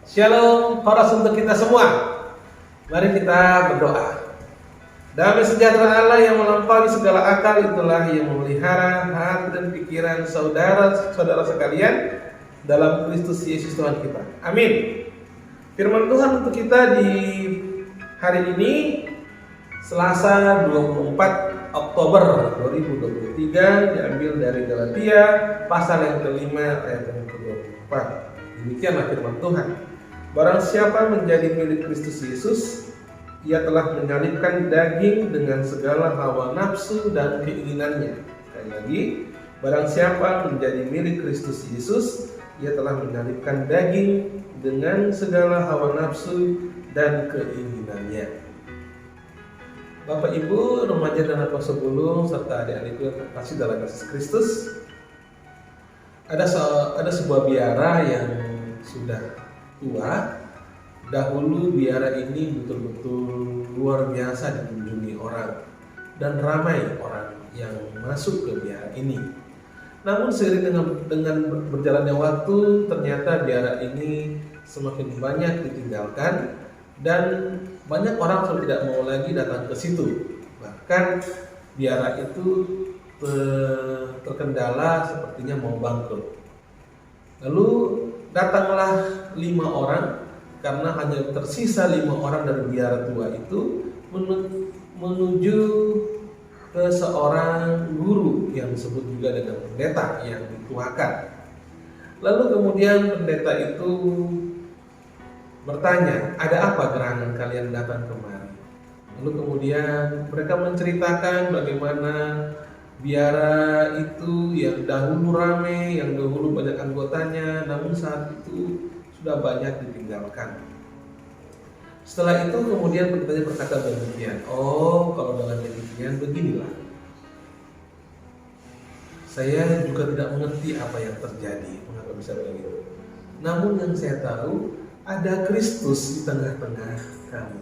Shalom, horas untuk kita semua. Mari kita berdoa. Damai sejahtera Allah yang melampaui segala akal, itulah yang memelihara hati dan pikiran saudara-saudara sekalian dalam Kristus Yesus Tuhan kita. Amin. Firman Tuhan untuk kita di hari ini, Selasa 24 Oktober 2023, diambil dari Galatia pasal yang kelima ayat yang ke-24. Demikianlah firman Tuhan. Barang siapa menjadi milik Kristus Yesus, ia telah menyalibkan daging dengan segala hawa nafsu dan keinginannya. Sekali lagi, barang siapa menjadi milik Kristus Yesus, ia telah menyalibkan daging dengan segala hawa nafsu dan keinginannya. Bapak Ibu, remaja dan anak kelas 10 serta adik-adikku yang terkasih dalam Yesus Kristus, ada sebuah biara yang sudah tua. Dahulu biara ini betul-betul luar biasa dikunjungi orang dan ramai orang yang masuk ke biara ini. Namun seiring dengan berjalannya waktu, ternyata biara ini semakin banyak ditinggalkan dan banyak orang sudah tidak mau lagi datang ke situ. Bahkan biara itu terkendala sepertinya mau bangkrut. Lalu datanglah 5 orang, karena hanya tersisa 5 orang dari biara tua itu menuju ke seorang guru yang disebut juga dengan pendeta yang dituakan. Lalu kemudian pendeta itu bertanya, ada apa gerangan kalian datang kemari? Lalu kemudian mereka menceritakan bagaimana biara itu yang dahulu ramai, yang dahulu banyak anggotanya, namun saat itu sudah banyak ditinggalkan. Setelah itu kemudian pendetanya berkata demikian, oh kalau dengan demikian beginilah, saya juga tidak mengerti apa yang terjadi, mengapa bisa begitu. Namun yang saya tahu, ada Kristus di tengah-tengah kami.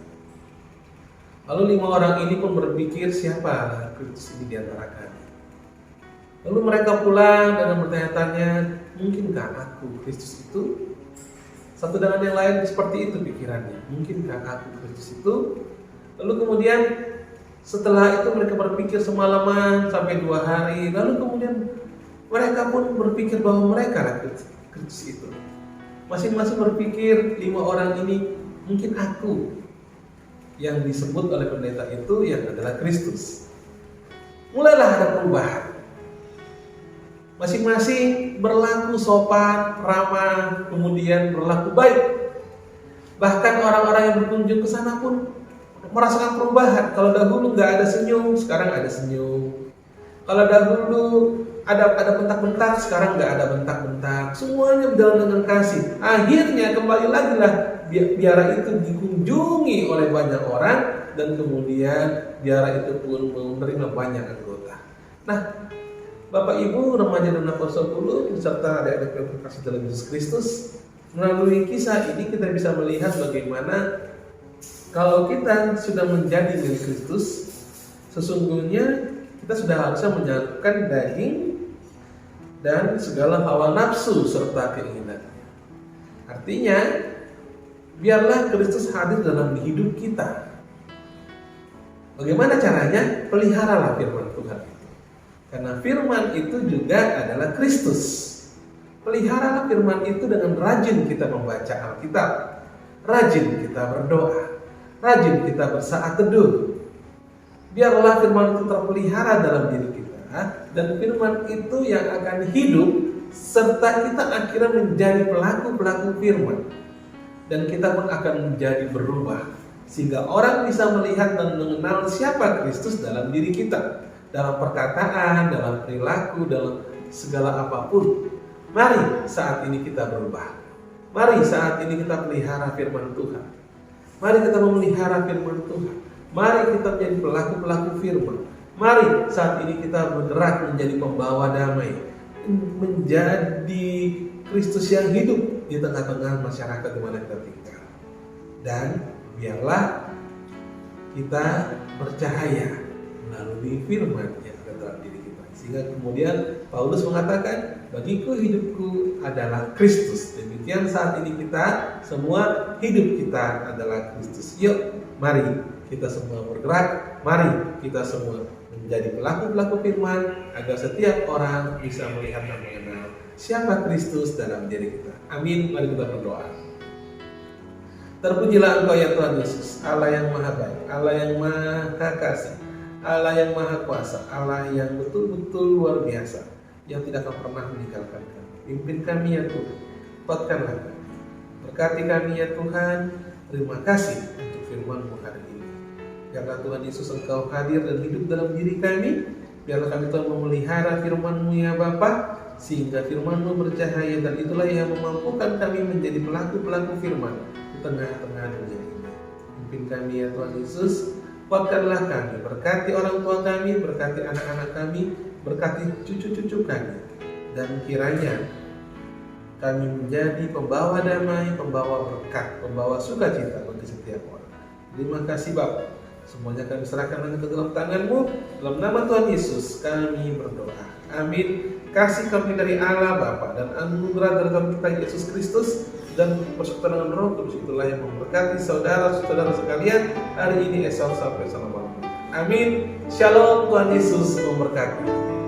Lalu 5 orang ini pun berpikir, siapa Kristus ini di antara kami? Lalu mereka pulang dengan bertanya-tanya, mungkinkah aku Kristus itu? Satu dengan yang lain seperti itu pikirannya, mungkinkah aku Kristus itu? Lalu kemudian setelah itu mereka berpikir semalaman sampai 2 hari. Lalu kemudian mereka pun berpikir bahwa mereka adalah Kristus itu. Masing-masing berpikir, 5 orang ini, mungkin aku yang disebut oleh pendeta itu yang adalah Kristus. Mulailah ada perubahan. Masing-masing berlaku sopan, ramah, kemudian berlaku baik. Bahkan orang-orang yang berkunjung ke sana pun merasakan perubahan. Kalau dahulu nggak ada senyum, sekarang ada senyum. Kalau dahulu ada bentak-bentak, sekarang nggak ada bentak-bentak. Semuanya berjalan dengan kasih. Akhirnya kembali lagi lah biara itu dikunjungi oleh banyak orang dan kemudian biara itu pun menerima banyak anggota. Nah, Bapak Ibu, remaja dan anak kelas 10 serta adik-adik yang terkasih dalam Yesus Kristus, melalui kisah ini kita bisa melihat bagaimana kalau kita sudah menjadi milik Kristus, sesungguhnya kita sudah harusnya menyalibkan daging dan segala hawa nafsu serta keinginan. Artinya, biarlah Kristus hadir dalam hidup kita. Bagaimana caranya? Peliharalah firman Tuhan. Karena firman itu juga adalah Kristus. Peliharalah firman itu dengan rajin kita membaca Alkitab, rajin kita berdoa, rajin kita bersaat teduh. Biarlah firman itu terpelihara dalam diri kita, dan firman itu yang akan hidup serta kita akhirnya menjadi pelaku-pelaku firman. Dan kita pun akan menjadi berubah sehingga orang bisa melihat dan mengenal siapa Kristus dalam diri kita. Dalam perkataan, dalam perilaku, dalam segala apapun. Mari saat ini kita berubah. Mari saat ini kita pelihara firman Tuhan. Mari kita memelihara firman Tuhan. Mari kita menjadi pelaku-pelaku firman. Mari saat ini kita bergerak menjadi pembawa damai, menjadi Kristus yang hidup di tengah-tengah masyarakat di mana kita tinggal. Dan biarlah kita bercahaya melalui firman yang ada dalam diri kita. Sehingga kemudian Paulus mengatakan, bagiku hidupku adalah Kristus. Demikian saat ini kita semua hidup kita adalah Kristus. Yuk, mari kita semua bergerak, mari kita semua menjadi pelaku-pelaku firman agar setiap orang bisa melihat dan mengenal siapa Kristus dalam diri kita. Amin. Mari kita berdoa. Terpujilah Engkau ya Tuhan Yesus, Allah yang maha baik, Allah yang maha kasih, Allah yang maha kuasa, Allah yang betul-betul luar biasa, yang tidak akan pernah meninggalkan kami. Pimpin kami ya Tuhan, kuatkanlah kami, berkati kami ya Tuhan. Terima kasih untuk firman-Mu hari ini. Biarlah Tuhan Yesus Engkau hadir dan hidup dalam diri kami. Biarlah kami Tuhan memelihara firman-Mu ya Bapa, sehingga firman-Mu bercahaya, dan itulah yang memampukan kami menjadi pelaku-pelaku firman di tengah-tengah dunia ini. Pimpin kami ya Tuhan Yesus, kuatkanlah kami, berkati orang tua kami, berkati anak-anak kami, berkati cucu-cucu kami, dan kiranya kami menjadi pembawa damai, pembawa berkat, pembawa sukacita bagi setiap orang. Terima kasih Bapa. Semuanya kami serahkan ke dalam tangan-Mu. Dalam nama Tuhan Yesus kami berdoa. Amin. Kasih kami dari Allah Bapa dan anugerah dari Tuhan kita Yesus Kristus dan persekutuan dengan Roh Kudus itulah yang memberkati saudara-saudara sekalian hari ini, esok sampai selama-lamanya. Amin. Shalom. Tuhan Yesus memberkati.